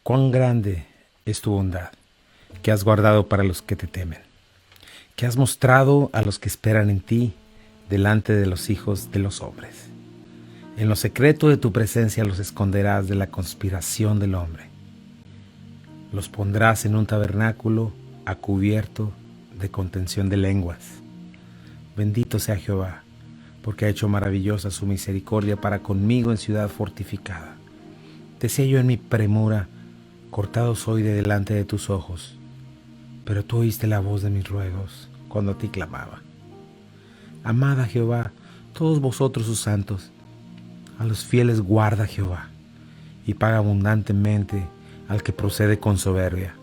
Cuán grande es tu bondad, que has guardado para los que te temen, que has mostrado a los que esperan en ti delante de los hijos de los hombres. En lo secreto de tu presencia los esconderás de la conspiración del hombre. Los pondrás en un tabernáculo a cubierto de contención de lenguas. Bendito sea Jehová, porque ha hecho maravillosa su misericordia para conmigo en ciudad fortificada. Decía yo en mi premura, cortado soy de delante de tus ojos, pero tú oíste la voz de mis ruegos cuando a ti clamaba. Amad a Jehová, todos vosotros sus santos, a los fieles guarda Jehová, y paga abundantemente al que procede con soberbia.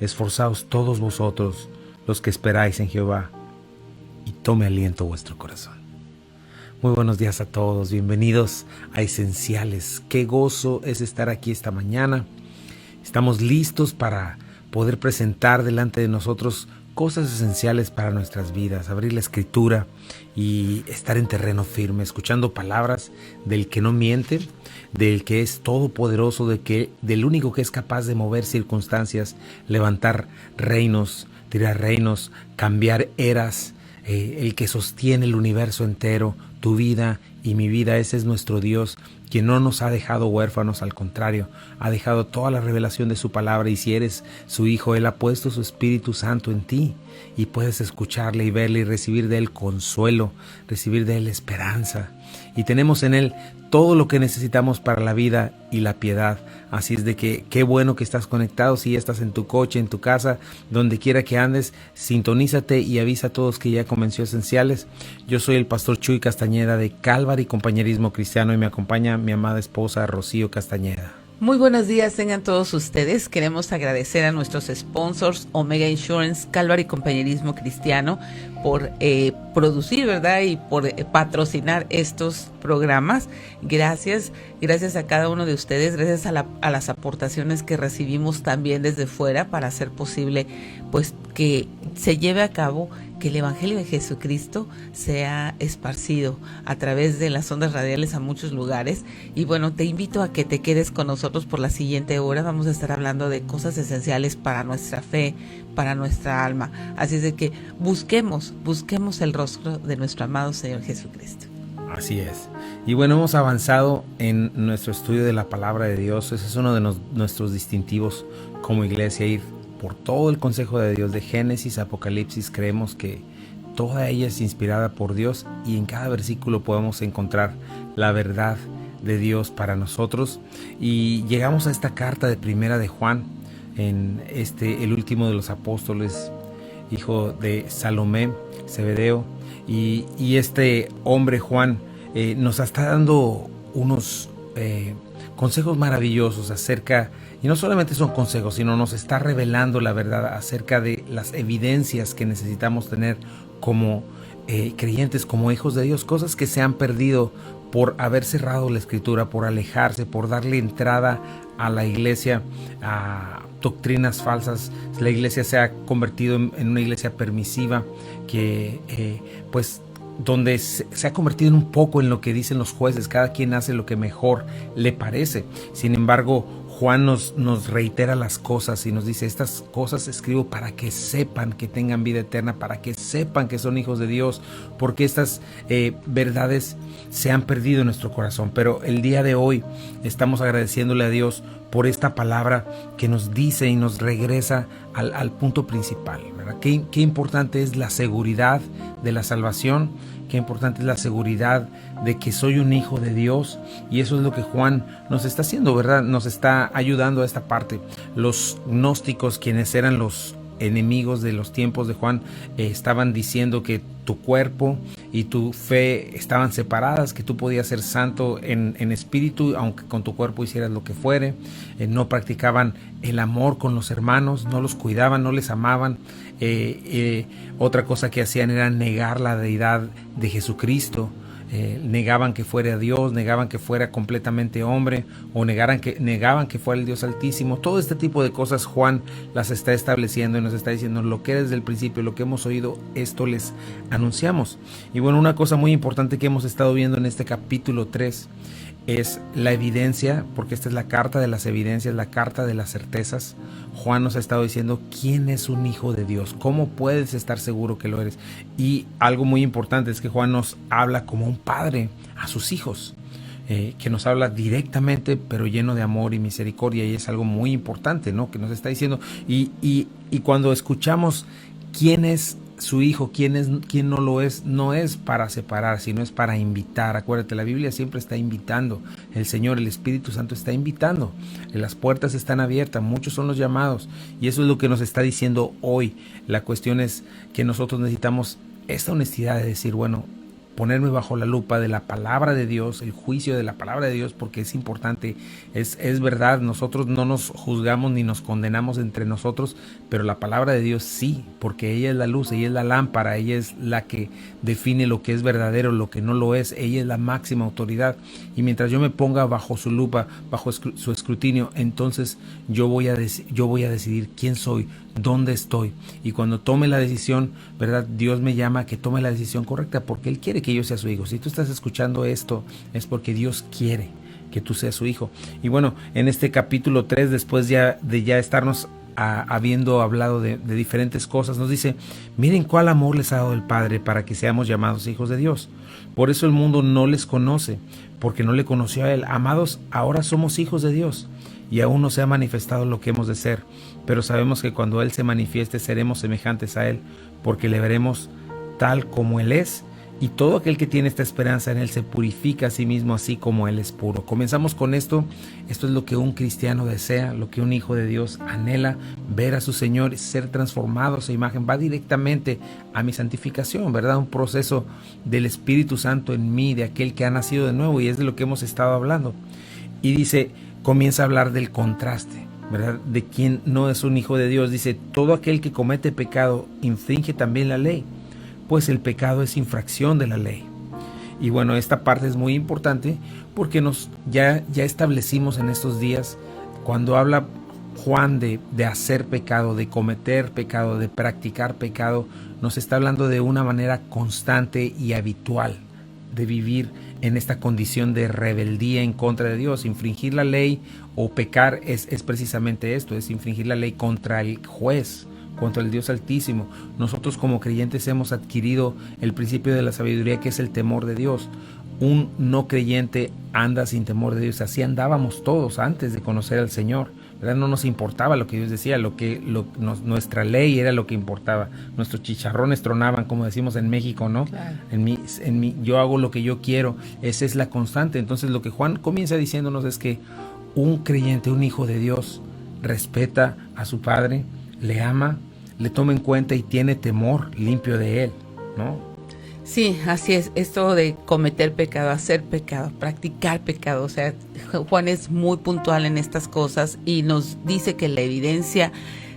Esforzaos todos vosotros los que esperáis en Jehová, y tome aliento vuestro corazón. Muy buenos días a todos, bienvenidos a Esenciales. Qué gozo es estar aquí esta mañana. Estamos listos para poder presentar delante de nosotros cosas esenciales para nuestras vidas, abrir la Escritura y estar en terreno firme, escuchando palabras del que no miente, del que es todopoderoso, del único que es capaz de mover circunstancias, levantar reinos, tirar reinos, cambiar eras, el que sostiene el universo entero, tu vida y mi vida. Ese es nuestro Dios, quien no nos ha dejado huérfanos, al contrario, ha dejado toda la revelación de su palabra, y si eres su hijo, Él ha puesto su Espíritu Santo en ti y puedes escucharle y verle y recibir de Él consuelo, recibir de Él esperanza, y tenemos en Él todo lo que necesitamos para la vida y la piedad. Así es de que qué bueno que estás conectado. Si estás en tu coche, en tu casa, donde quiera que andes, sintonízate y avisa a todos que ya comenzó Esenciales. Yo soy el pastor Chuy Castañeda de Calvary Compañerismo Cristiano, y me acompaña mi amada esposa Rocío Castañeda. Muy buenos días tengan todos ustedes. Queremos agradecer a nuestros sponsors, Omega Insurance, Calvary Compañerismo Cristiano, por producir, ¿verdad? Y por patrocinar estos programas. Gracias a cada uno de ustedes, gracias a las aportaciones que recibimos también desde fuera para hacer posible pues que se lleve a cabo, que el Evangelio de Jesucristo sea esparcido a través de las ondas radiales a muchos lugares. Y bueno, te invito a que te quedes con nosotros por la siguiente hora. Vamos a estar hablando de cosas esenciales para nuestra fe, para nuestra alma. Así es de que busquemos el rostro de nuestro amado Señor Jesucristo. Así es. Y bueno, hemos avanzado en nuestro estudio de la palabra de Dios. Ese es uno de nuestros distintivos como iglesia, ir por todo el consejo de Dios, de Génesis a Apocalipsis. Creemos que toda ella es inspirada por Dios, y en cada versículo podemos encontrar la verdad de Dios para nosotros. Y llegamos a esta carta de Primera de Juan, el último de los apóstoles, hijo de Salomé, Zebedeo, y este hombre Juan nos está dando unos consejos maravillosos acerca, y no solamente son consejos, sino nos está revelando la verdad acerca de las evidencias que necesitamos tener como creyentes, como hijos de Dios, cosas que se han perdido por haber cerrado la Escritura, por alejarse, por darle entrada a la iglesia a doctrinas falsas. La iglesia se ha convertido en una iglesia permisiva que donde se ha convertido en un poco en lo que dicen los jueces. Cada quien hace lo que mejor le parece. Sin embargo, Juan nos reitera las cosas y nos dice: estas cosas escribo para que sepan que tengan vida eterna, para que sepan que son hijos de Dios, porque estas verdades se han perdido en nuestro corazón. Pero el día de hoy estamos agradeciéndole a Dios por esta palabra que nos dice y nos regresa al punto principal, ¿verdad? Qué importante es la seguridad de la salvación, qué importante es la seguridad de que soy un hijo de Dios, y eso es lo que Juan nos está haciendo, ¿verdad? Nos está ayudando a esta parte. Los gnósticos, quienes eran los enemigos de los tiempos de Juan, estaban diciendo que tu cuerpo y tu fe estaban separadas, que tú podías ser santo en espíritu, aunque con tu cuerpo hicieras lo que fuere. No practicaban el amor con los hermanos, no los cuidaban, no les amaban. Otra cosa que hacían era negar la deidad de Jesucristo. Negaban que fuera Dios, negaban que fuera completamente hombre, o negaban que fuera el Dios Altísimo. Todo este tipo de cosas Juan las está estableciendo y nos está diciendo: lo que desde el principio, lo que hemos oído, esto les anunciamos. Y bueno, una cosa muy importante que hemos estado viendo en este capítulo 3 es la evidencia, porque esta es la carta de las evidencias, la carta de las certezas. Juan nos ha estado diciendo quién es un hijo de Dios, cómo puedes estar seguro que lo eres. Y algo muy importante es que Juan nos habla como un padre a sus hijos, que nos habla directamente, pero lleno de amor y misericordia, y es algo muy importante, ¿no? Que nos está diciendo, y cuando escuchamos quién es su hijo, quién no lo es, no es para separar, sino es para invitar. Acuérdate, la Biblia siempre está invitando. El Señor, el Espíritu Santo está invitando. Las puertas están abiertas, muchos son los llamados, y eso es lo que nos está diciendo hoy. La cuestión es que nosotros necesitamos esta honestidad de decir, bueno, ponerme bajo la lupa de la palabra de Dios, el juicio de la palabra de Dios, porque es importante, es verdad, nosotros no nos juzgamos ni nos condenamos entre nosotros, pero la palabra de Dios sí, porque ella es la luz, ella es la lámpara, ella es la que define lo que es verdadero, lo que no lo es, ella es la máxima autoridad, y mientras yo me ponga bajo su lupa, bajo su escrutinio, entonces yo voy a decidir quién soy, dónde estoy, y cuando tome la decisión, ¿verdad? Dios me llama a que tome la decisión correcta, porque Él quiere que yo sea su hijo. Si tú estás escuchando esto, es porque Dios quiere que tú seas su hijo. Y bueno, en este capítulo 3, después de estarnos habiendo hablado de diferentes cosas, nos dice, miren cuál amor les ha dado el Padre para que seamos llamados hijos de Dios. Por eso el mundo no les conoce, porque no le conoció a Él. Amados, ahora somos hijos de Dios, y aún no se ha manifestado lo que hemos de ser, pero sabemos que cuando Él se manifieste seremos semejantes a Él, porque le veremos tal como Él es, y todo aquel que tiene esta esperanza en Él se purifica a sí mismo así como Él es puro. Comenzamos con esto. Esto es lo que un cristiano desea, lo que un hijo de Dios anhela, ver a su Señor, ser transformado a su imagen. Va directamente a mi santificación, ¿verdad? Un proceso del Espíritu Santo en mí, de aquel que ha nacido de nuevo, y es de lo que hemos estado hablando. Y dice, comienza a hablar del contraste, ¿verdad? De quien no es un hijo de Dios. Dice, todo aquel que comete pecado infringe también la ley, pues el pecado es infracción de la ley. Y bueno, esta parte es muy importante porque ya establecimos en estos días, cuando habla Juan de hacer pecado, de cometer pecado, de practicar pecado, nos está hablando de una manera constante y habitual de vivir en esta condición de rebeldía en contra de Dios. Infringir la ley o pecar es precisamente esto, es infringir la ley contra el juez, contra el Dios Altísimo. Nosotros como creyentes hemos adquirido el principio de la sabiduría, que es el temor de Dios. Un no creyente anda sin temor de Dios. Así andábamos todos antes de conocer al Señor, ¿verdad? No nos importaba lo que Dios decía, nuestra ley era lo que importaba. Nuestros chicharrones tronaban, como decimos en México, ¿no? Claro. Yo hago lo que yo quiero. Esa es la constante. Entonces lo que Juan comienza diciéndonos es que un creyente, un hijo de Dios, respeta a su Padre, le ama, le toma en cuenta y tiene temor limpio de Él, ¿no? Sí, así es. Esto de cometer pecado, hacer pecado, practicar pecado. O sea, Juan es muy puntual en estas cosas y nos dice que la evidencia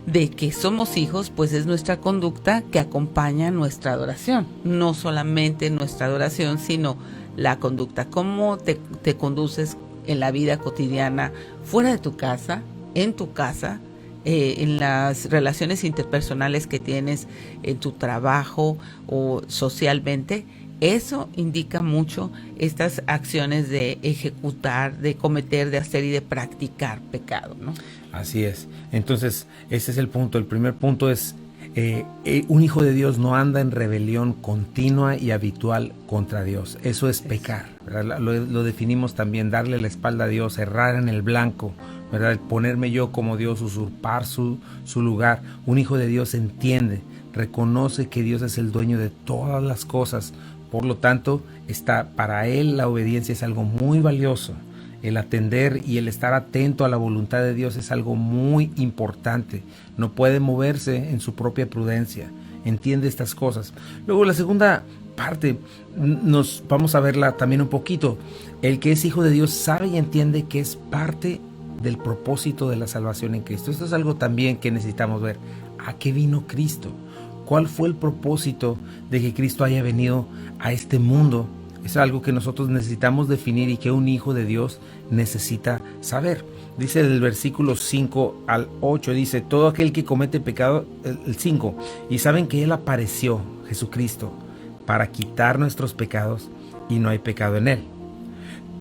de que somos hijos, pues es nuestra conducta que acompaña nuestra adoración. No solamente nuestra adoración, sino la conducta. Cómo te conduces en la vida cotidiana, fuera de tu casa, en tu casa, en las relaciones interpersonales que tienes en tu trabajo o socialmente. Eso indica mucho estas acciones de ejecutar, de cometer, de hacer y de practicar pecado, ¿no? Así es. Entonces, ese es el punto. El primer punto es, un hijo de Dios no anda en rebelión continua y habitual contra Dios. Eso es pecar, ¿verdad? Lo definimos también, darle la espalda a Dios, errar en el blanco, ¿verdad? Ponerme yo como Dios, usurpar su lugar. Un hijo de Dios entiende, reconoce que Dios es el dueño de todas las cosas. Por lo tanto, para él la obediencia es algo muy valioso. El atender y el estar atento a la voluntad de Dios es algo muy importante. No puede moverse en su propia prudencia. Entiende estas cosas. Luego, la segunda parte, vamos a verla también un poquito. El que es hijo de Dios sabe y entiende que es parte del propósito de la salvación en Cristo. Esto es algo también que necesitamos ver. ¿A qué vino Cristo? ¿Cuál fue el propósito de que Cristo haya venido a este mundo? Es algo que nosotros necesitamos definir y que un hijo de Dios necesita saber. Dice el versículo 5 al 8, dice, todo aquel que comete pecado, el 5, y saben que Él apareció, Jesucristo, para quitar nuestros pecados y no hay pecado en Él.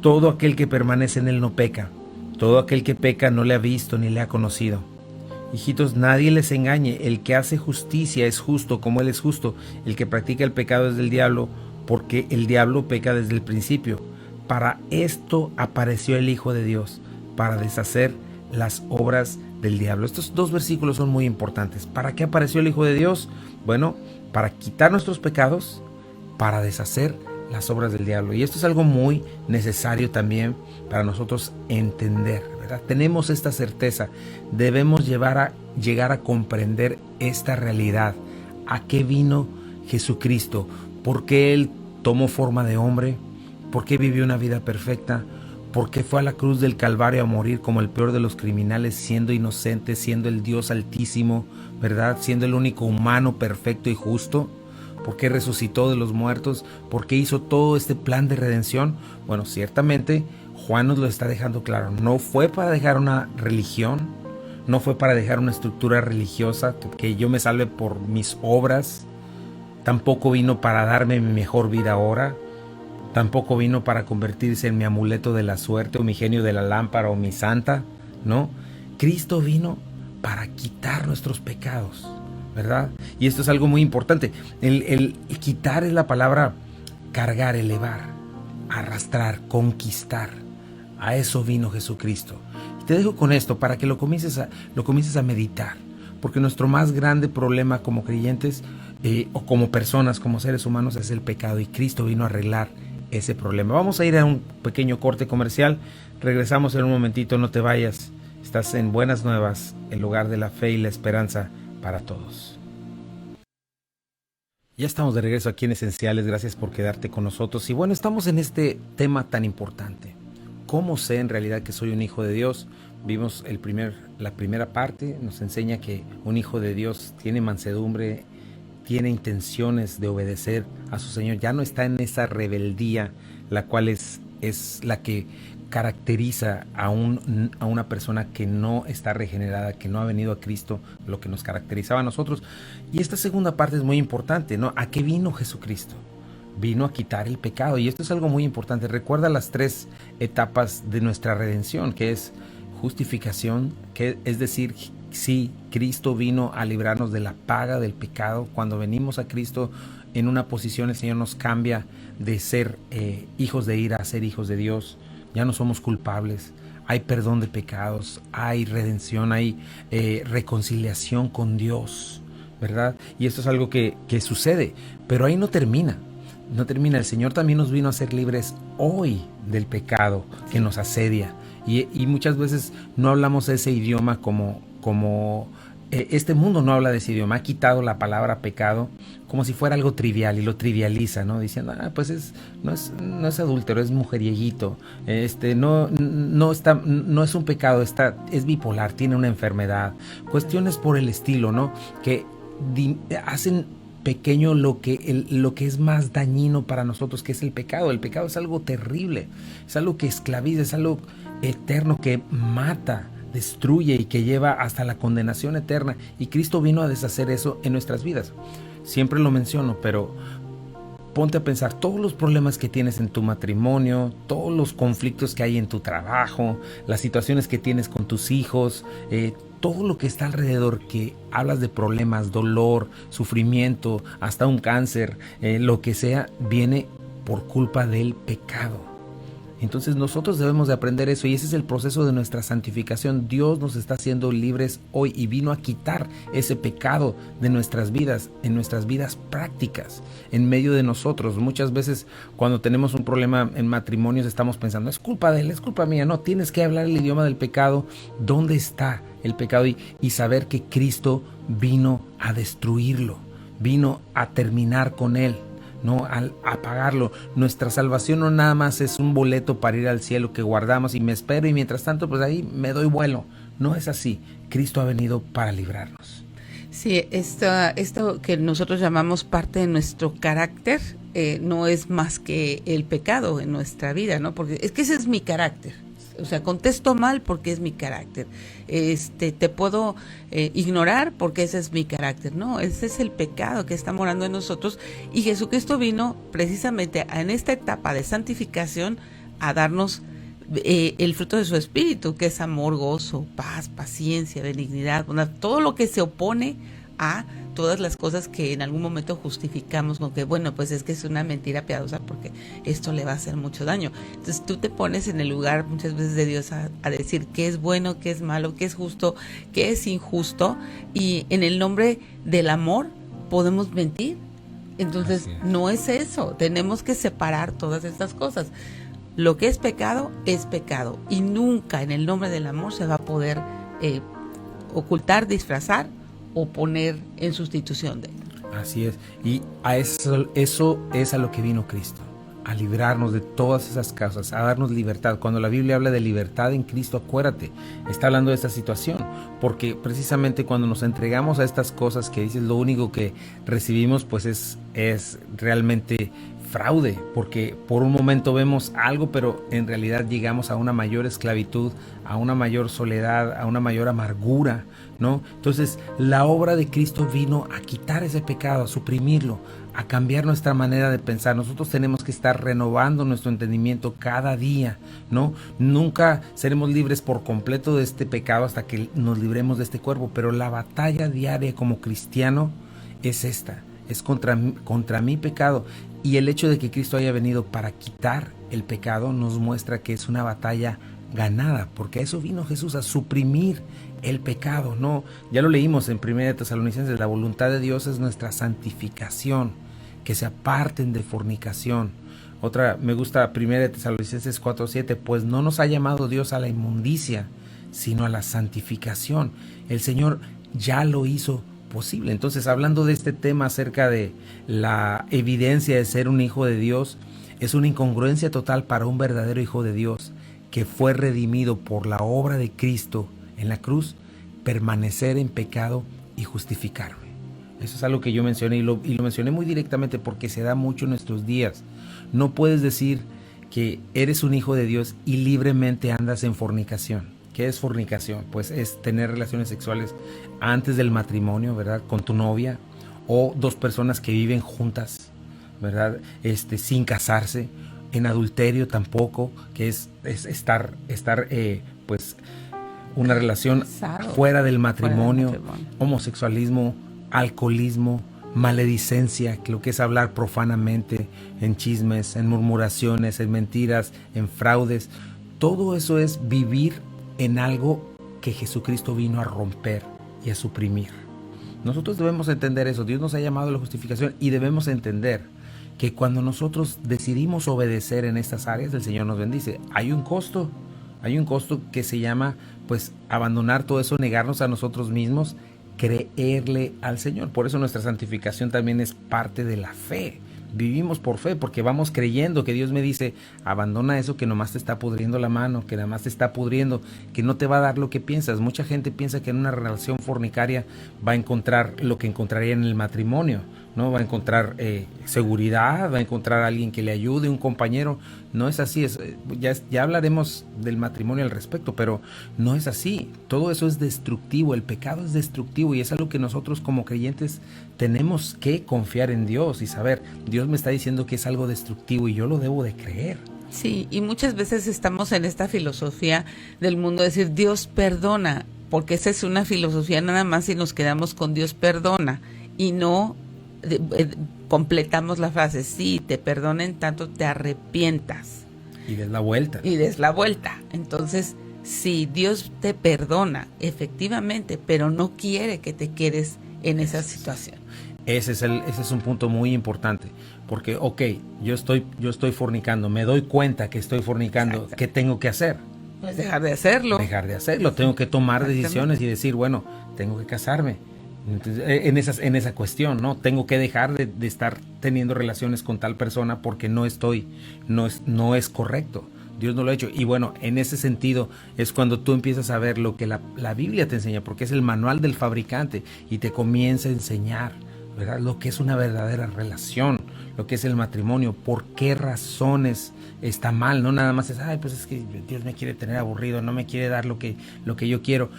Todo aquel que permanece en él no peca. Todo aquel que peca no le ha visto ni le ha conocido. Hijitos, nadie les engañe. El que hace justicia es justo como él es justo. El que practica el pecado es del diablo, porque el diablo peca desde el principio. Para esto apareció el Hijo de Dios, para deshacer las obras del diablo. Estos dos versículos son muy importantes. ¿Para qué apareció el Hijo de Dios? Bueno, para quitar nuestros pecados, para deshacer las obras del diablo. Y esto es algo muy necesario también para nosotros entender, ¿verdad? Tenemos esta certeza. Debemos llegar a comprender esta realidad. ¿A qué vino Jesucristo? ¿Por qué Él tomó forma de hombre? ¿Por qué vivió una vida perfecta? ¿Por qué fue a la cruz del Calvario a morir como el peor de los criminales, siendo inocente, siendo el Dios altísimo, ¿verdad? Siendo el único humano perfecto y justo? ¿Por qué resucitó de los muertos? ¿Por qué hizo todo este plan de redención? Bueno, ciertamente Juan nos lo está dejando claro. No fue para dejar una religión, no fue para dejar una estructura religiosa, que yo me salve por mis obras. Tampoco vino para darme mi mejor vida ahora. Tampoco vino para convertirse en mi amuleto de la suerte o mi genio de la lámpara o mi santa, ¿no? Cristo vino para quitar nuestros pecados, ¿verdad? Y esto es algo muy importante. El quitar es la palabra cargar, elevar, arrastrar, conquistar. A eso vino Jesucristo. Y te dejo con esto para que lo comiences a meditar. Porque nuestro más grande problema como creyentes o como personas, como seres humanos, es el pecado. Y Cristo vino a arreglar ese problema. Vamos a ir a un pequeño corte comercial. Regresamos en un momentito, no te vayas. Estás en Buenas Nuevas, el lugar de la fe y la esperanza para todos. Ya estamos de regreso aquí en Esenciales. Gracias por quedarte con nosotros. Y bueno, estamos en este tema tan importante. ¿Cómo sé en realidad que soy un hijo de Dios? Vimos la primera parte, nos enseña que un hijo de Dios tiene mansedumbre, tiene intenciones de obedecer a su Señor. Ya no está en esa rebeldía, la cual es la que caracteriza a una persona que no está regenerada, que no ha venido a Cristo, lo que nos caracterizaba a nosotros. Y esta segunda parte es muy importante, ¿no? ¿A qué vino Jesucristo? Vino a quitar el pecado, y esto es algo muy importante. Recuerda las 3 etapas de nuestra redención, que es justificación, que es decir, sí, Cristo vino a librarnos de la paga del pecado. Cuando venimos a Cristo en una posición, el Señor nos cambia de ser hijos de ira a ser hijos de Dios. Ya no somos culpables, hay perdón de pecados, hay redención, hay reconciliación con Dios, ¿verdad? Y esto es algo que sucede, pero ahí no termina. No termina. El Señor también nos vino a ser libres hoy del pecado que nos asedia. Y muchas veces no hablamos ese idioma como este mundo no habla de ese idioma. Ha quitado la palabra pecado como si fuera algo trivial y lo trivializa, ¿no? Diciendo, pues no es adúltero, es mujerieguito, no es un pecado, es bipolar, tiene una enfermedad. Cuestiones por el estilo, ¿no? Que hacen pequeño lo que es más dañino para nosotros, que es el pecado. El pecado es algo terrible, es algo que esclaviza, es algo eterno que mata, destruye y que lleva hasta la condenación eterna. Y Cristo vino a deshacer eso en nuestras vidas. Siempre lo menciono, pero ponte a pensar todos los problemas que tienes en tu matrimonio, todos los conflictos que hay en tu trabajo, las situaciones que tienes con tus hijos, todo lo que está alrededor, que hablas de problemas, dolor, sufrimiento, hasta un cáncer, lo que sea, viene por culpa del pecado. Entonces nosotros debemos de aprender eso, y ese es el proceso de nuestra santificación. Dios nos está haciendo libres hoy y vino a quitar ese pecado de nuestras vidas, en nuestras vidas prácticas, en medio de nosotros. Muchas veces cuando tenemos un problema en matrimonios estamos pensando, es culpa de él, es culpa mía. No, tienes que hablar el idioma del pecado. ¿Dónde está el pecado? Y saber que Cristo vino a destruirlo, vino a terminar con él, no al apagarlo. Nuestra salvación no nada más es un boleto para ir al cielo que guardamos y me espero y mientras tanto pues ahí me doy vuelo. No es así. Cristo ha venido para librarnos. Sí, esto que nosotros llamamos parte de nuestro carácter no es más que el pecado en nuestra vida, ¿no? Porque es que ese es mi carácter. O sea, contesto mal porque es mi carácter. Te puedo ignorar porque ese es mi carácter. No, ese es el pecado que está morando en nosotros. Y Jesucristo vino precisamente en esta etapa de santificación a darnos el fruto de su espíritu, que es amor, gozo, paz, paciencia, benignidad, bondad, todo lo que se opone a todas las cosas que en algún momento justificamos con que, bueno, pues es que es una mentira piadosa porque esto le va a hacer mucho daño. Entonces tú te pones en el lugar muchas veces de Dios a decir qué es bueno, qué es malo, qué es justo, qué es injusto, y en el nombre del amor podemos mentir. Entonces no es eso, tenemos que separar todas estas cosas. Lo que es pecado y nunca en el nombre del amor se va a poder ocultar, disfrazar o poner en sustitución de él. Así es, y a eso es a lo que vino Cristo, a librarnos de todas esas causas, a darnos libertad. Cuando la Biblia habla de libertad en Cristo, acuérdate, está hablando de esta situación, porque precisamente cuando nos entregamos a estas cosas que dices, lo único que recibimos pues es realmente fraude, porque por un momento vemos algo, pero en realidad llegamos a una mayor esclavitud, a una mayor soledad, a una mayor amargura, ¿no? Entonces, la obra de Cristo vino a quitar ese pecado, a suprimirlo, a cambiar nuestra manera de pensar. Nosotros tenemos que estar renovando nuestro entendimiento cada día, ¿no? Nunca seremos libres por completo de este pecado hasta que nos libremos de este cuerpo, pero la batalla diaria como cristiano es esta, es contra mi pecado. Y el hecho de que Cristo haya venido para quitar el pecado nos muestra que es una batalla ganada, porque a eso vino Jesús, a suprimir el pecado, ¿no? Ya lo leímos en 1 Tesalonicenses, la voluntad de Dios es nuestra santificación, que se aparten de fornicación. Otra, me gusta 1 Tesalonicenses 4:7, pues no nos ha llamado Dios a la inmundicia, sino a la santificación. El Señor ya lo hizo posible. Entonces, hablando de este tema acerca de la evidencia de ser un hijo de Dios, es una incongruencia total para un verdadero hijo de Dios que fue redimido por la obra de Cristo en la cruz, permanecer en pecado y justificarme. Eso es algo que yo mencioné y lo mencioné muy directamente porque se da mucho en nuestros días. No puedes decir que eres un hijo de Dios y libremente andas en fornicación. ¿Qué es fornicación? Pues es tener relaciones sexuales antes del matrimonio, ¿verdad? Con tu novia, o dos personas que viven juntas, ¿verdad? Sin casarse. En adulterio tampoco, que es estar pues una relación fuera del matrimonio. Homosexualismo, alcoholismo, maledicencia, lo que es hablar profanamente, en chismes, en murmuraciones, en mentiras, en fraudes. Todo eso es vivir en algo que Jesucristo vino a romper y a suprimir. Nosotros debemos entender eso. Dios nos ha llamado a la justificación y debemos entender que cuando nosotros decidimos obedecer en estas áreas, el Señor nos bendice. Hay un costo que se llama pues abandonar todo eso, negarnos a nosotros mismos, creerle al Señor. Por eso nuestra santificación también es parte de la fe. Vivimos por fe porque vamos creyendo que Dios me dice, abandona eso que nomás te está pudriendo la mano, que nomás te está pudriendo, que no te va a dar lo que piensas. Mucha gente piensa que en una relación fornicaria va a encontrar lo que encontraría en el matrimonio, ¿no? Va a encontrar seguridad, va a encontrar a alguien que le ayude, un compañero. No es así, ya hablaremos del matrimonio al respecto, pero no es así. Todo eso es destructivo, el pecado es destructivo y es algo que nosotros como creyentes tenemos que confiar en Dios y saber, Dios me está diciendo que es algo destructivo y yo lo debo de creer. Sí, y muchas veces estamos en esta filosofía del mundo de decir Dios perdona, porque esa es una filosofía nada más si nos quedamos con Dios perdona y no completamos la frase, sí, te perdonen tanto te arrepientas. Y des la vuelta. Entonces, sí, Dios te perdona, efectivamente, pero no quiere que te quedes en esa situación. Ese es un punto muy importante, porque, yo estoy fornicando, me doy cuenta que estoy fornicando, exacto. ¿Qué tengo que hacer? Pues dejar de hacerlo. Tengo que tomar decisiones y decir, bueno, tengo que casarme. Entonces, en esa cuestión, ¿no? Tengo que dejar de estar teniendo relaciones con tal persona porque no es correcto. Dios no lo ha hecho. Y bueno, en ese sentido es cuando tú empiezas a ver lo que la Biblia te enseña, porque es el manual del fabricante y te comienza a enseñar, ¿verdad? Lo que es una verdadera relación, lo que es el matrimonio, por qué razones está mal. No nada más es, pues es que Dios me quiere tener aburrido, no me quiere dar lo que yo quiero.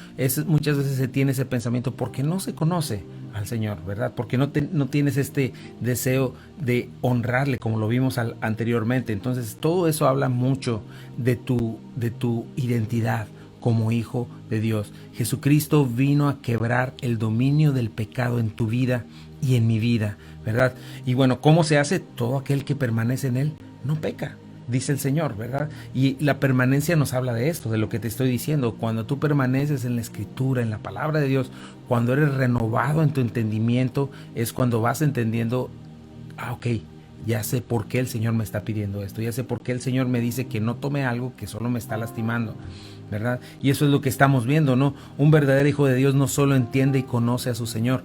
Muchas veces se tiene ese pensamiento porque no se conoce al Señor, ¿verdad? Porque no tienes este deseo de honrarle como lo vimos anteriormente. Entonces todo eso habla mucho de tu identidad como hijo de Dios. Jesucristo vino a quebrar el dominio del pecado en tu vida y en mi vida, ¿verdad? Y bueno, ¿cómo se hace? Todo aquel que permanece en Él no peca, dice el Señor, ¿verdad? Y la permanencia nos habla de esto, de lo que te estoy diciendo. Cuando tú permaneces en la Escritura, en la palabra de Dios, cuando eres renovado en tu entendimiento, es cuando vas entendiendo, ok, ya sé por qué el Señor me está pidiendo esto, ya sé por qué el Señor me dice que no tome algo que solo me está lastimando, ¿verdad? Y eso es lo que estamos viendo, ¿no? Un verdadero hijo de Dios no solo entiende y conoce a su Señor,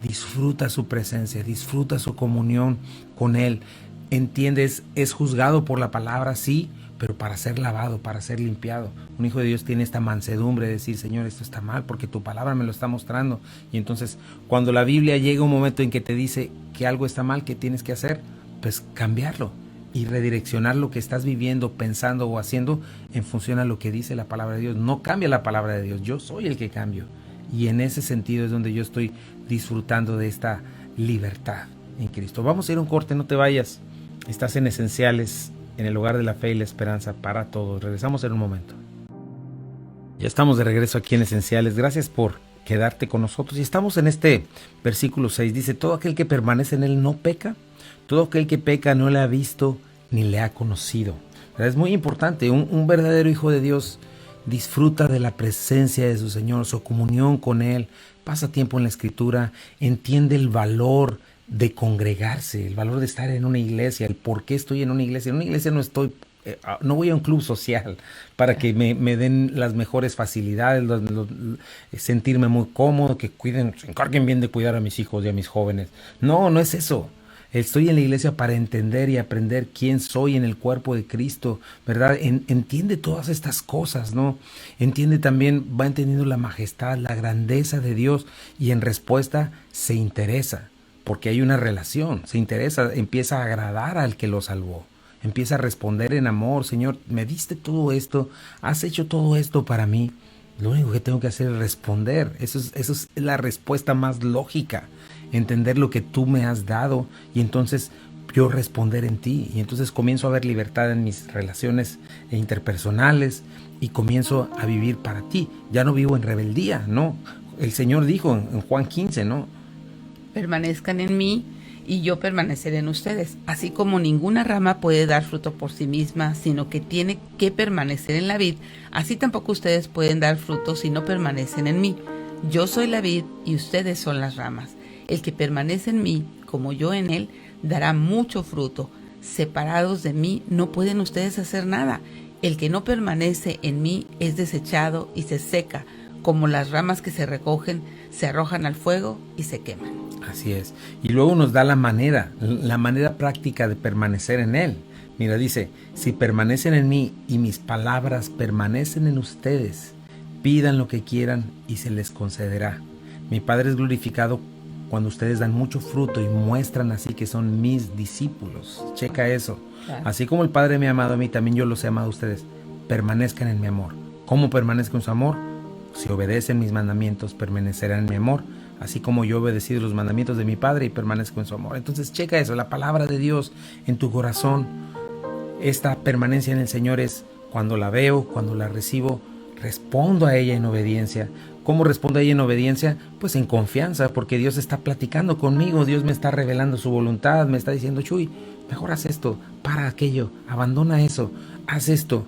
disfruta su presencia, disfruta su comunión con Él. Entiendes, es juzgado por la palabra, sí, pero para ser lavado, para ser limpiado. Un hijo de Dios tiene esta mansedumbre de decir, Señor, esto está mal porque tu palabra me lo está mostrando. Y entonces, cuando la Biblia llega un momento en que te dice que algo está mal, ¿qué tienes que hacer? Pues cambiarlo y redireccionar lo que estás viviendo, pensando o haciendo en función a lo que dice la palabra de Dios. No cambia la palabra de Dios, yo soy el que cambio. Y en ese sentido es donde yo estoy disfrutando de esta libertad en Cristo. Vamos a ir a un corte, no te vayas. Estás en Esenciales, en el hogar de la fe y la esperanza para todos. Regresamos en un momento. Ya estamos de regreso aquí en Esenciales. Gracias por quedarte con nosotros. Y estamos en este versículo 6. Dice, todo aquel que permanece en Él no peca. Todo aquel que peca no le ha visto ni le ha conocido. Es muy importante. Un verdadero hijo de Dios disfruta de la presencia de su Señor, su comunión con Él. Pasa tiempo en la Escritura. Entiende el valor de congregarse, el valor de estar en una iglesia, el por qué estoy en una iglesia. En una iglesia no estoy, no voy a un club social para que me den las mejores facilidades, sentirme muy cómodo, que se encarguen bien de cuidar a mis hijos y a mis jóvenes. No, no es eso. Estoy en la iglesia para entender y aprender quién soy en el cuerpo de Cristo, ¿verdad? Entiende todas estas cosas, ¿no? Entiende también, va entendiendo la majestad, la grandeza de Dios y en respuesta se interesa. Porque hay una relación, se interesa, empieza a agradar al que lo salvó, empieza a responder en amor. Señor, me diste todo esto, has hecho todo esto para mí, lo único que tengo que hacer es responder. Eso es la respuesta más lógica, entender lo que tú me has dado y entonces yo responder en ti. Y entonces comienzo a ver libertad en mis relaciones interpersonales y comienzo a vivir para ti. Ya no vivo en rebeldía, ¿no? El Señor dijo en Juan 15, ¿no? Permanezcan en mí y yo permaneceré en ustedes. Así como ninguna rama puede dar fruto por sí misma, sino que tiene que permanecer en la vid, así tampoco ustedes pueden dar fruto si no permanecen en mí. Yo soy la vid y ustedes son las ramas. El que permanece en mí, como yo en él, dará mucho fruto. Separados de mí no pueden ustedes hacer nada. El que no permanece en mí es desechado y se seca, como las ramas que se recogen, se arrojan al fuego y se queman. Así es. Y luego nos da la manera práctica de permanecer en Él. Mira, dice, si permanecen en mí y mis palabras permanecen en ustedes, pidan lo que quieran y se les concederá. Mi Padre es glorificado cuando ustedes dan mucho fruto y muestran así que son mis discípulos. Checa eso. Claro. Así como el Padre me ha amado a mí, también yo los he amado a ustedes. Permanezcan en mi amor. ¿Cómo permanezco en su amor? Si obedecen mis mandamientos, permanecerán en mi amor, así como yo he obedecido los mandamientos de mi Padre y permanezco en su amor. Entonces checa eso, la palabra de Dios en tu corazón. Esta permanencia en el Señor es cuando la veo, cuando la recibo, respondo a ella en obediencia. ¿Cómo respondo a ella en obediencia? Pues en confianza, porque Dios está platicando conmigo, Dios me está revelando su voluntad, me está diciendo, Chuy, mejor haz esto, para aquello, abandona eso, haz esto,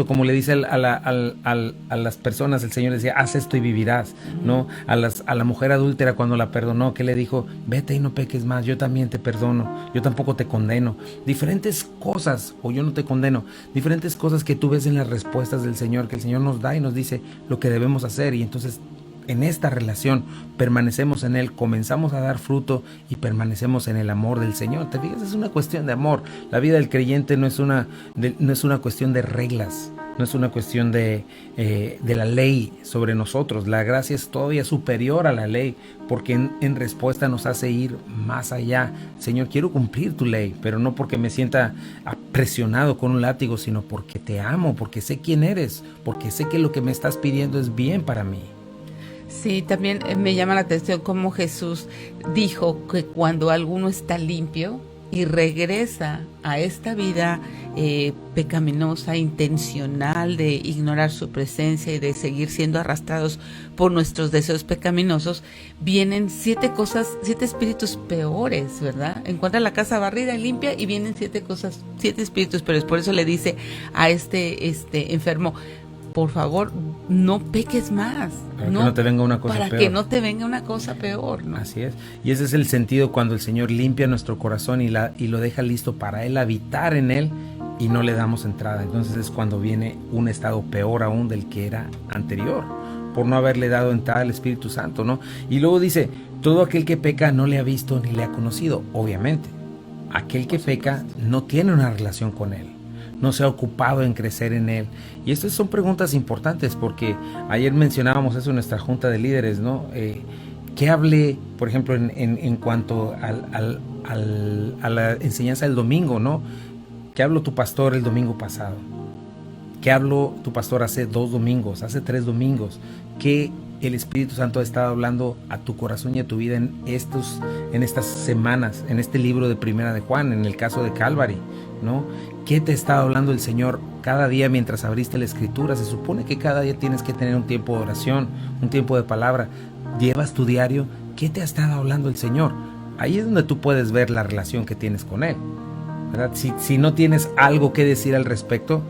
como le dice a las personas, el Señor decía, haz esto y vivirás, ¿no? A la mujer adúltera cuando la perdonó, que le dijo, vete y no peques más, yo también te perdono, yo tampoco te condeno. Diferentes cosas, o yo no te condeno, diferentes cosas que tú ves en las respuestas del Señor, que el Señor nos da y nos dice lo que debemos hacer. Y entonces en esta relación permanecemos en Él, comenzamos a dar fruto y permanecemos en el amor del Señor. ¿Te fijas? Es una cuestión de amor. La vida del creyente no es una cuestión de reglas, no es una cuestión de la ley sobre nosotros. La gracia es todavía superior a la ley, porque en respuesta nos hace ir más allá. Señor, quiero cumplir tu ley, pero no porque me sienta presionado con un látigo, sino porque te amo, porque sé quién eres, porque sé que lo que me estás pidiendo es bien para mí. Sí, también me llama la atención cómo Jesús dijo que cuando alguno está limpio y regresa a esta vida pecaminosa, intencional, de ignorar su presencia y de seguir siendo arrastrados por nuestros deseos pecaminosos, vienen 7 espíritus peores, ¿verdad? Encuentra la casa barrida y limpia y vienen 7 espíritus peores. Por eso le dice a este enfermo: por favor, no peques más. Para que no te venga una cosa peor. Para que no te venga una cosa peor, ¿no? Así es. Y ese es el sentido cuando el Señor limpia nuestro corazón y lo deja listo para Él habitar en Él, y no le damos entrada. Entonces es cuando viene un estado peor aún del que era anterior, por no haberle dado entrada al Espíritu Santo, ¿no? Y luego dice: todo aquel que peca no le ha visto ni le ha conocido. Obviamente, aquel que peca no tiene una relación con Él, no se ha ocupado en crecer en Él. Y estas son preguntas importantes, porque ayer mencionábamos eso en nuestra junta de líderes, ¿no? ¿Qué hablé, por ejemplo, en cuanto a la enseñanza del domingo, ¿no? ¿Qué habló tu pastor el domingo pasado? ¿Qué habló tu pastor hace 2 domingos, hace 3 domingos? ¿Qué el Espíritu Santo ha estado hablando a tu corazón y a tu vida en estas semanas, en este libro de Primera de Juan, en el caso de Calvary, ¿no? ¿Qué te está hablando el Señor cada día mientras abriste la Escritura? Se supone que cada día tienes que tener un tiempo de oración, un tiempo de palabra. ¿Llevas tu diario? ¿Qué te ha estado hablando el Señor? Ahí es donde tú puedes ver la relación que tienes con Él, ¿verdad? Si no tienes algo que decir al respecto,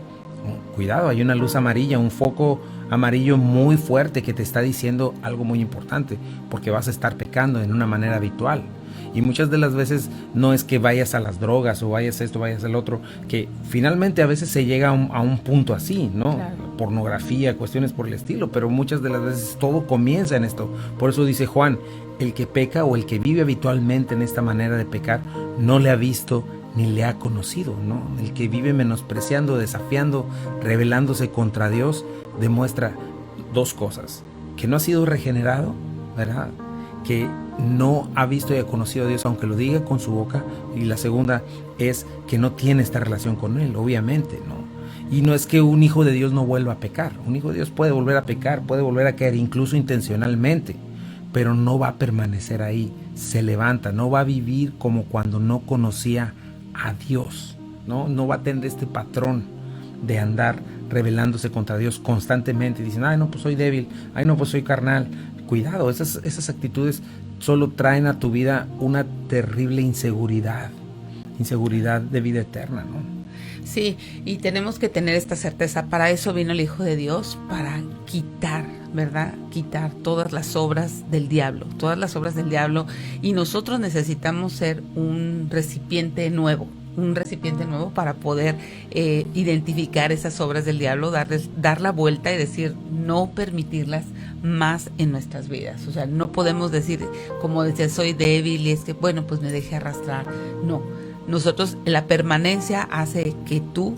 cuidado, hay una luz amarilla, un foco amarillo muy fuerte que te está diciendo algo muy importante, porque vas a estar pecando en una manera habitual. Y muchas de las veces no es que vayas a las drogas o vayas a esto, vayas al otro, que finalmente a veces se llega a un punto así, ¿no? Claro. Pornografía, cuestiones por el estilo, pero muchas de las veces todo comienza en esto. Por eso dice Juan: el que peca o el que vive habitualmente en esta manera de pecar no le ha visto ni le ha conocido, ¿no? El que vive menospreciando, desafiando, rebelándose contra Dios, demuestra 2 cosas: que no ha sido regenerado, ¿verdad? Que no ha visto y ha conocido a Dios, aunque lo diga con su boca. Y la segunda es que no tiene esta relación con Él, obviamente, ¿no? Y no es que un hijo de Dios no vuelva a pecar. Un hijo de Dios puede volver a pecar, puede volver a caer, incluso intencionalmente, pero no va a permanecer ahí. Se levanta, no va a vivir como cuando no conocía a Dios, ¿no? No va a tener este patrón de andar rebelándose contra Dios constantemente. Dicen: ay, no, pues soy débil, ay, no, pues soy carnal. Cuidado, esas actitudes solo traen a tu vida una terrible inseguridad de vida eterna, ¿no? Sí, y tenemos que tener esta certeza. Para eso vino el Hijo de Dios, para quitar, ¿verdad? Quitar todas las obras del diablo, y nosotros necesitamos ser un recipiente nuevo para poder identificar esas obras del diablo, dar la vuelta y decir: no permitirlas más en nuestras vidas. O sea, no podemos decir, como decía, soy débil y es que, bueno, pues me dejé arrastrar. No, nosotros, la permanencia hace que tú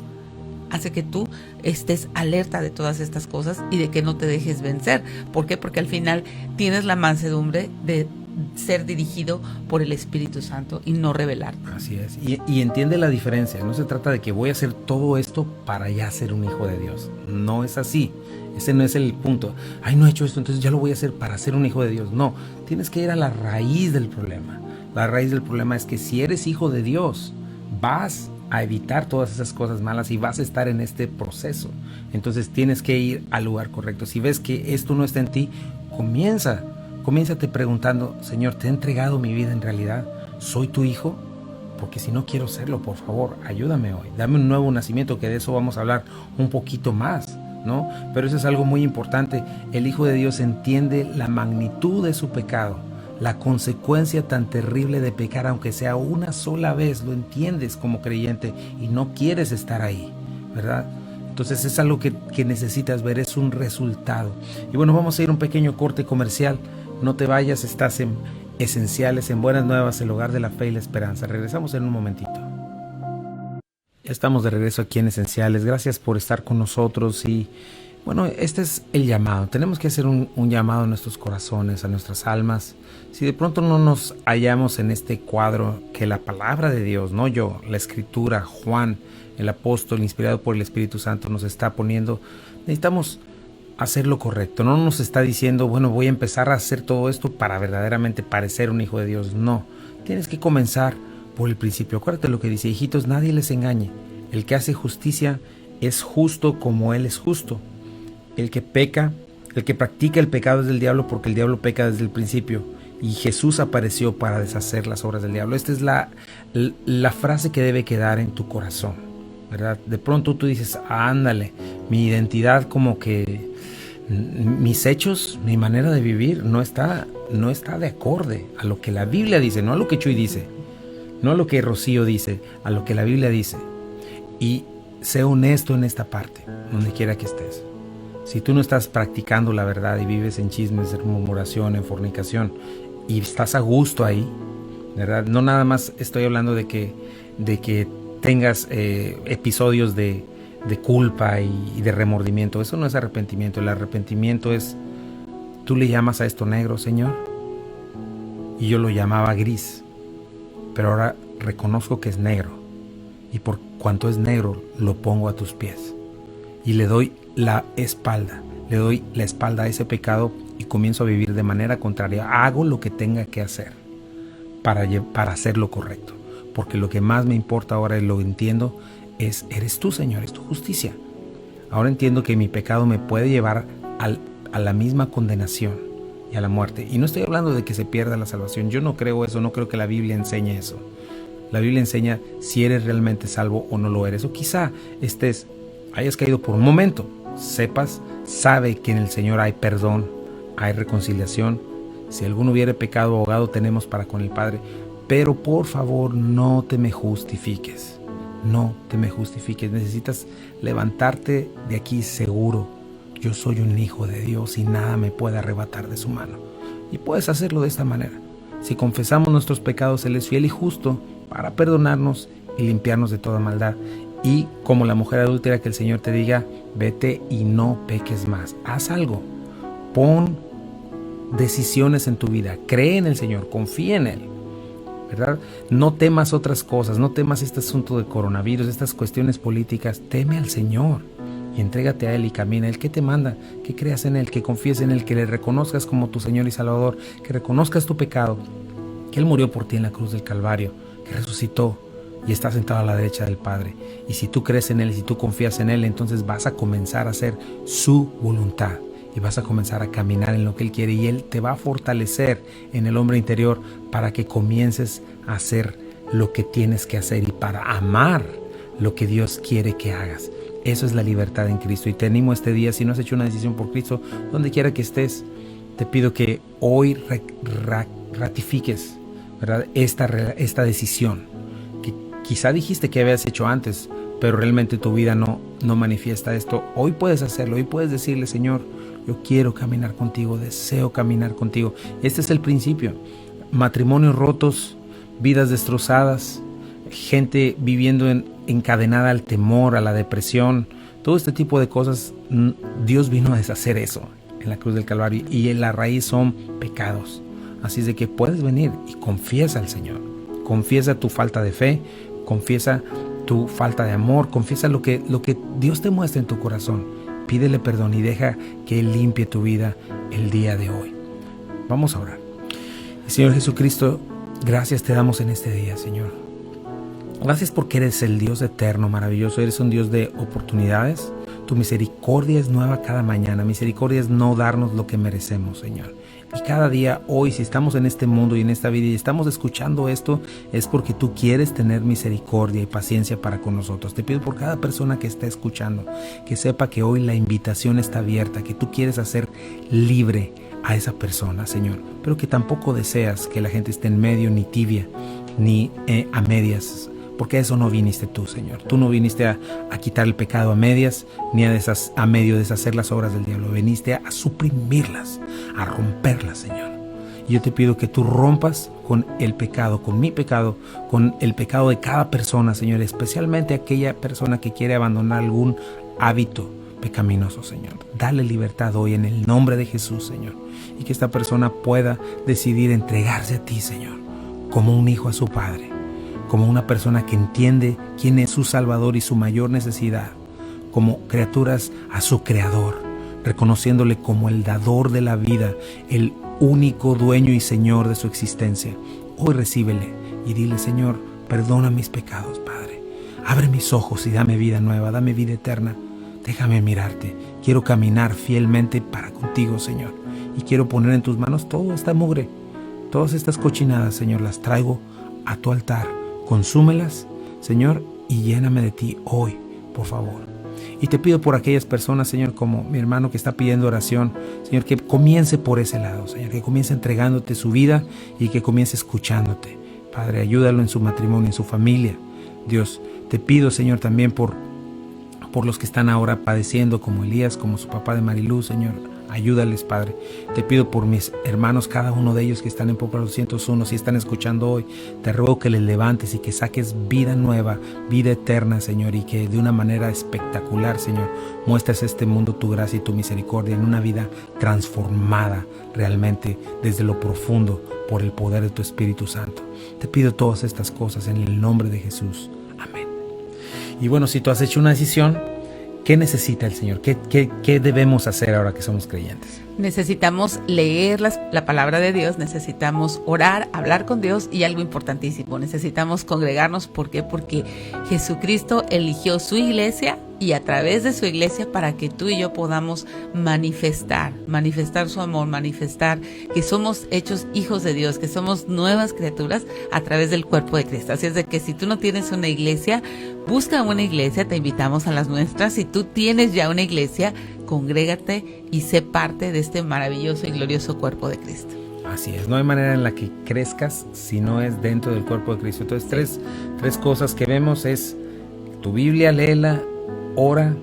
estés alerta de todas estas cosas y de que no te dejes vencer. ¿Por qué? Porque al final tienes la mansedumbre de ser dirigido por el Espíritu Santo y no rebelarte. Así es. Y entiende la diferencia. No se trata de que voy a hacer todo esto para ya ser un hijo de Dios. No es así. Ese no es el punto. Ay, no he hecho esto, entonces ya lo voy a hacer para ser un hijo de Dios. No, tienes que ir a la raíz del problema. La raíz del problema es que si eres hijo de Dios, vas a evitar todas esas cosas malas y vas a estar en este proceso. Entonces tienes que ir al lugar correcto. Si ves que esto no está en ti, comiénzate preguntando: Señor, ¿te he entregado mi vida en realidad? ¿Soy tu hijo? Porque si no quiero serlo, por favor, ayúdame hoy. Dame un nuevo nacimiento, que de eso vamos a hablar un poquito más, ¿no? Pero eso es algo muy importante. El Hijo de Dios entiende la magnitud de su pecado, la consecuencia tan terrible de pecar, aunque sea una sola vez. Lo entiendes como creyente y no quieres estar ahí, ¿verdad? Entonces es algo que necesitas ver, es un resultado. Y bueno, vamos a ir a un pequeño corte comercial. No te vayas, estás en Esenciales, en Buenas Nuevas, el hogar de la fe y la esperanza. Regresamos en un momentito. Estamos de regreso aquí en Esenciales. Gracias por estar con nosotros y bueno, este es el llamado. Tenemos que hacer un llamado a nuestros corazones, a nuestras almas. Si de pronto no nos hallamos en este cuadro que la palabra de Dios, no yo, la Escritura, Juan, el apóstol, inspirado por el Espíritu Santo, nos está poniendo, necesitamos hacer lo correcto. No nos está diciendo, bueno, voy a empezar a hacer todo esto para verdaderamente parecer un hijo de Dios. No, tienes que comenzar por el principio. Acuérdate lo que dice: hijitos, nadie les engañe. El que hace justicia es justo como Él es justo. El que peca, el que practica el pecado es del diablo, porque el diablo peca desde el principio. Y Jesús apareció para deshacer las obras del diablo. Esta es la frase que debe quedar en tu corazón, ¿verdad? De pronto tú dices, ándale, mi identidad como que, mis hechos, mi manera de vivir no está de acorde a lo que la Biblia dice, no a lo que Chuy dice, no a lo que Rocío dice, a lo que la Biblia dice. Y sé honesto en esta parte, donde quiera que estés. Si tú no estás practicando la verdad y vives en chismes, en murmuración, en fornicación, y estás a gusto ahí, ¿verdad? No nada más estoy hablando de que tengas episodios de culpa y de remordimiento. Eso no es arrepentimiento. El arrepentimiento es, tú le llamas a esto negro, Señor, y yo lo llamaba gris, pero ahora reconozco que es negro, y por cuanto es negro, lo pongo a tus pies, y le doy la espalda a ese pecado y comienzo a vivir de manera contraria. Hago lo que tenga que hacer para hacer lo correcto, porque lo que más me importa ahora, y lo entiendo, eres tú, Señor, es tu justicia. Ahora entiendo que mi pecado me puede llevar a la misma condenación y a la muerte. Y no estoy hablando de que se pierda la salvación. Yo no creo eso, no creo que la Biblia enseñe eso. La Biblia enseña si eres realmente salvo o no lo eres. O quizá hayas caído por un momento. Sabe que en el Señor hay perdón, hay reconciliación. Si alguno hubiere pecado, abogado tenemos para con el Padre. Pero por favor, no te me justifiques. No te me justifiques. Necesitas levantarte de aquí seguro. Yo soy un hijo de Dios y nada me puede arrebatar de su mano. Y puedes hacerlo de esta manera. Si confesamos nuestros pecados, Él es fiel y justo para perdonarnos y limpiarnos de toda maldad. Y como la mujer adúltera, que el Señor te diga, vete y no peques más. Haz algo. Pon decisiones en tu vida. Cree en el Señor. Confía en Él, ¿verdad? No temas otras cosas. No temas este asunto de coronavirus, estas cuestiones políticas. Teme al Señor y entrégate a Él y camina. Él que te manda, que creas en Él, que confíes en Él, que le reconozcas como tu Señor y Salvador, que reconozcas tu pecado, que Él murió por ti en la cruz del Calvario, que resucitó y está sentado a la derecha del Padre. Y si tú crees en Él, si tú confías en Él, entonces vas a comenzar a hacer su voluntad y vas a comenzar a caminar en lo que Él quiere, y Él te va a fortalecer en el hombre interior para que comiences a hacer lo que tienes que hacer y para amar lo que Dios quiere que hagas. Eso es la libertad en Cristo. Y te animo este día, si no has hecho una decisión por Cristo, donde quiera que estés, te pido que hoy ratifiques, ¿verdad?, esta decisión que quizá dijiste que habías hecho antes, pero realmente tu vida no manifiesta esto. Hoy puedes hacerlo. Hoy puedes decirle: Señor, yo quiero caminar contigo, deseo caminar contigo. Este es el principio. Matrimonios rotos, vidas destrozadas, gente viviendo encadenada al temor, a la depresión, todo este tipo de cosas. Dios vino a deshacer eso en la cruz del Calvario, y en la raíz son pecados. Así es de que puedes venir y confiesa al Señor. Confiesa tu falta de fe, confiesa tu falta de amor, confiesa lo que Dios te muestra en tu corazón. Pídele perdón y deja que Él limpie tu vida el día de hoy. Vamos a orar. Señor Jesucristo, gracias te damos en este día, Señor. Gracias porque eres el Dios eterno, maravilloso. Eres un Dios de oportunidades. Tu misericordia es nueva cada mañana. Misericordia es no darnos lo que merecemos, Señor. Y cada día, hoy, si estamos en este mundo y en esta vida y estamos escuchando esto, es porque tú quieres tener misericordia y paciencia para con nosotros. Te pido por cada persona que está escuchando, que sepa que hoy la invitación está abierta, que tú quieres hacer libre a esa persona, Señor, pero que tampoco deseas que la gente esté en medio, ni tibia, ni a medias, porque a eso no viniste tú, Señor. Tú no viniste a quitar el pecado a medias, ni a medio deshacer las obras del diablo. Viniste a suprimirlas, a romperlas, Señor. Y yo te pido que tú rompas con el pecado, con mi pecado, con el pecado de cada persona, Señor, especialmente aquella persona que quiere abandonar algún hábito pecaminoso, Señor. Dale libertad hoy en el nombre de Jesús, Señor. Y que esta persona pueda decidir entregarse a ti, Señor, como un hijo a su Padre, como una persona que entiende quién es su Salvador y su mayor necesidad, como criaturas a su Creador, reconociéndole como el dador de la vida, el único dueño y Señor de su existencia. Hoy recíbele y dile: Señor, perdona mis pecados, Padre. Abre mis ojos y dame vida nueva, dame vida eterna. Déjame mirarte. Quiero caminar fielmente para contigo, Señor. Y quiero poner en tus manos toda esta mugre, todas estas cochinadas, Señor. Las traigo a tu altar. Consúmelas, Señor, y lléname de ti hoy, por favor. Y te pido por aquellas personas, Señor, como mi hermano que está pidiendo oración, Señor, que comience por ese lado, Señor, que comience entregándote su vida y que comience escuchándote. Padre, ayúdalo en su matrimonio, en su familia. Dios, te pido, Señor, también por los que están ahora padeciendo, como Elías, como su papá de Marilú, Señor. Ayúdales, Padre. Te pido por mis hermanos, cada uno de ellos que están en Poplar 201, si están escuchando hoy, te ruego que les levantes y que saques vida nueva, vida eterna, Señor, y que de una manera espectacular, Señor, muestres a este mundo tu gracia y tu misericordia en una vida transformada realmente desde lo profundo por el poder de tu Espíritu Santo. Te pido todas estas cosas en el nombre de Jesús. Amén. Y bueno, si tú has hecho una decisión, ¿qué necesita el Señor? ¿Qué debemos hacer ahora que somos creyentes? Necesitamos leer la palabra de Dios, necesitamos orar, hablar con Dios y algo importantísimo, necesitamos congregarnos. ¿Por qué? Porque Jesucristo eligió su iglesia y a través de su iglesia para que tú y yo podamos manifestar su amor, manifestar que somos hechos hijos de Dios, que somos nuevas criaturas a través del cuerpo de Cristo. Así es de que si tú no tienes una iglesia, busca una iglesia, te invitamos a las nuestras. Si tú tienes ya una iglesia, congrégate y sé parte de este maravilloso y glorioso cuerpo de Cristo. Así es, no hay manera en la que crezcas si no es dentro del cuerpo de Cristo. Entonces, tres cosas que vemos es tu Biblia, léela, ora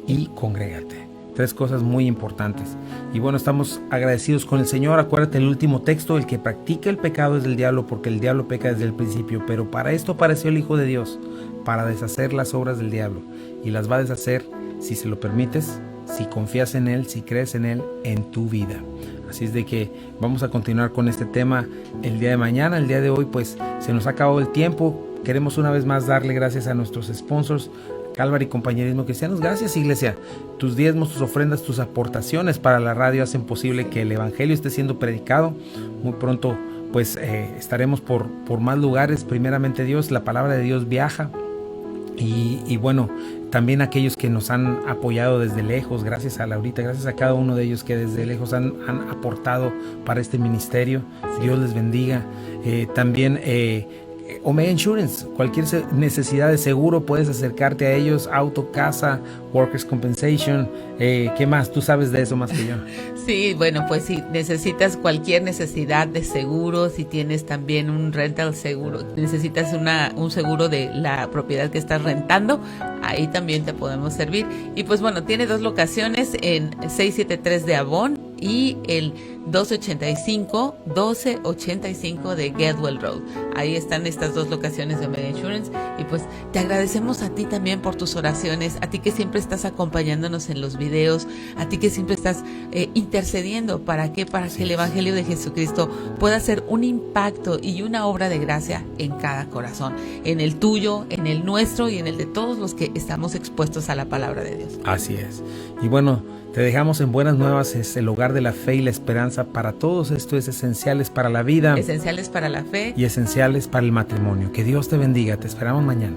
y congrégate. Tres cosas muy importantes. Y bueno, estamos agradecidos con el Señor. Acuérdate el último texto: el que practica el pecado es del diablo, porque el diablo peca desde el principio. Pero para esto apareció el Hijo de Dios, para deshacer las obras del diablo. Y las va a deshacer si se lo permites, si confías en Él, si crees en Él, en tu vida. Así es de que vamos a continuar con este tema el día de mañana. El día de hoy pues se nos ha acabado el tiempo. Queremos una vez más darle gracias a nuestros sponsors, Calvary Compañerismo Cristianos. Gracias, iglesia. Tus diezmos, tus ofrendas, tus aportaciones para la radio hacen posible que el evangelio esté siendo predicado. Muy pronto pues estaremos por más lugares. Primeramente Dios, la palabra de Dios viaja. Y bueno, también aquellos que nos han apoyado desde lejos, gracias a Laurita, gracias a cada uno de ellos que desde lejos han aportado para este ministerio. Dios les bendiga. También Omega Insurance, cualquier necesidad de seguro puedes acercarte a ellos: auto, casa, workers compensation. ¿Qué más? Tú sabes de eso más que yo. Sí, bueno, pues si necesitas cualquier necesidad de seguro, si tienes también un rental seguro, necesitas un seguro de la propiedad que estás rentando, ahí también te podemos servir. Y pues bueno, tiene dos locaciones en 673 de Avon y el 1285 de Getwell Road. Ahí están estas dos locaciones de Omega Insurance. Y pues te agradecemos a ti también por tus oraciones, a ti que siempre estás acompañándonos en los videos, a ti que siempre estás intercediendo. ¿Para qué? Para que el Evangelio de Jesucristo pueda hacer un impacto y una obra de gracia en cada corazón, en el tuyo, en el nuestro y en el de todos los que estamos expuestos a la palabra de Dios. Así es. Y bueno, te dejamos en buenas nuevas. Es el hogar de la fe y la esperanza para todos. Esto es esenciales para la vida, esenciales para la fe y esenciales para el matrimonio. Que Dios te bendiga. Te esperamos mañana.